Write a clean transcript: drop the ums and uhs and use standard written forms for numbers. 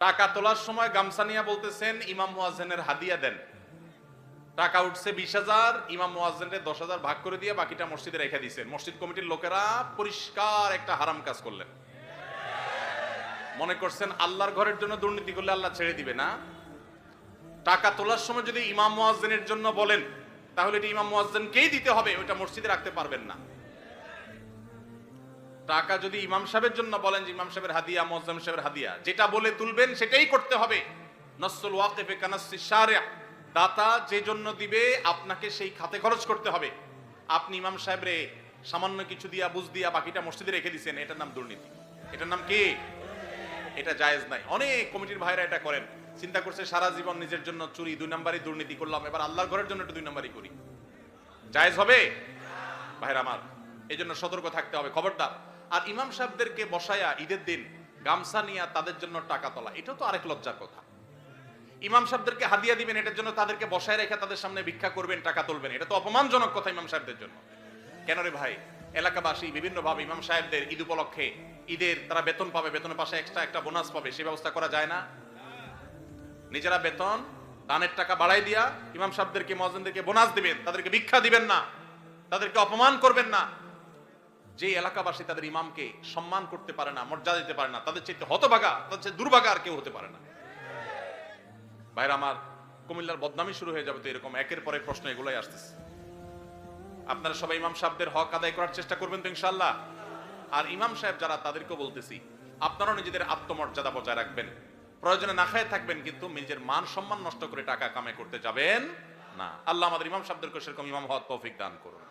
টাকা তোলার সময় গামছা নিয়ে বলতেছেন ইমাম মুয়াজ্জিনের হাদিয়া দেন। টাকা উঠছে 20,000, ইমাম মুয়াজ্জিনের 10,000 ভাগ করে দিয়ে বাকিটা মসজিদে রেখে দিয়েছেন। মসজিদ কমিটির লোকেরা পরিষ্কার একটা হারাম কাজ করলেন। মনে করছেন আল্লাহর ঘরের জন্য দুর্নীতি করলে আল্লাহ ছেড়ে দিবে না। টাকা তোলার সময় যদি ইমাম মুয়াজ্জিনের জন্য বলেন তাহলে এটা ইমাম মুয়াজ্জিনকেই দিতে হবে, ওটা মসজিদে রাখতে পারবেন না। টাকা যদি ইমাম সাহেবের জন্য বলেন যে ইমাম সাহেবের হাদিয়া, মুয়াজ্জিন সাহেবের হাদিয়া, যেটা বলে তুলবেন সেটাই করতে হবে। নসুল ওয়াকিফে কানাসি শারিয়া, দাতা যে জন্য দিবে আপনাকে সেই খাতে খরচ করতে হবে। আপনি ইমাম সাহেবরে সামান্য কিছু দিয়া বুঝ দিয়া বাকিটা মসজিদে রেখে দিয়েছেন, এটার নাম দুর্নীতি। এটার নাম কি? এটা জায়েজ নাই। অনেক কমিটির ভাইরা এটা করেন, চিন্তা করছে সারা জীবন নিজের জন্য চুরি, 2 নাম্বারই দুর্নীতি করলাম, এবার আল্লাহর ঘরের জন্য একটু 2 নাম্বারই করি। জায়েজ হবে ভাইরা আমার? এই জন্য সতর্ক থাকতে হবে, খবরদার। আর ইমাম সাহেবদেরকে বসায়া ঈদের দিন গামছা নিয়ে তাদের জন্য টাকা তোলা, এটা তো আরেক লজ্জার কথা। ইমাম সাহেবদেরকে হাদিয়া দিবেন, এটার জন্য তাদেরকে বসায় রেখে তাদের সামনে ভিক্ষা করবেন, টাকা তুলবেন, এটা তো অপমানজনক কথা ইমাম সাহেবদের জন্য। কেন রে ভাই? এলাকাবাসী বিভিন্নভাবে ইমাম সাহেবদের ঈদ উপলক্ষে ঈদের তারা বেতন পাবে, বেতনের পাশে এক্সট্রা একটা বোনাস পাবে, সেই ব্যবস্থা করা যায় না? নিজেরা বেতন দানের টাকা বাড়াই দিয়া ইমাম সাহেবদেরকে, মুয়াজ্জিনদেরকে বোনাস দিবেন, তাদেরকে ভিক্ষা দিবেন না, তাদেরকে অপমান করবেন না। যে এলাকাবাসী তাদের ইমামকে সম্মান করতে পারে না, মর্যাদা দিতে পারে না, তাদের চেয়ে হতভাগা, তাদের চেয়ে দুর্ভাগা আর কেউ হতে পারে না। ভাইরা আমার, কুমিল্লার বদনামি শুরু হয়ে যাবে তো এরকম একের পর এক প্রশ্ন এগুলাই আসতেছে। আপনারা সবাই ইমাম সাহেবদের হক আদায় করার চেষ্টা করবেন তো ইনশাআল্লাহ। আর ইমাম সাহেব যারা, তাদেরকেও বলতেছি আপনারাও নিজেদের আত্মমর্যাদা বজায় রাখবেন, প্রয়োজনে না খায় থাকবেন, কিন্তু নিজের মান সম্মান নষ্ট করে টাকা কামাই করতে যাবেন না। আল্লাহ আমাদের ইমাম সাহেবদেরকে সেরকম ইমাম হওয়ার তৌফিক দান করুন।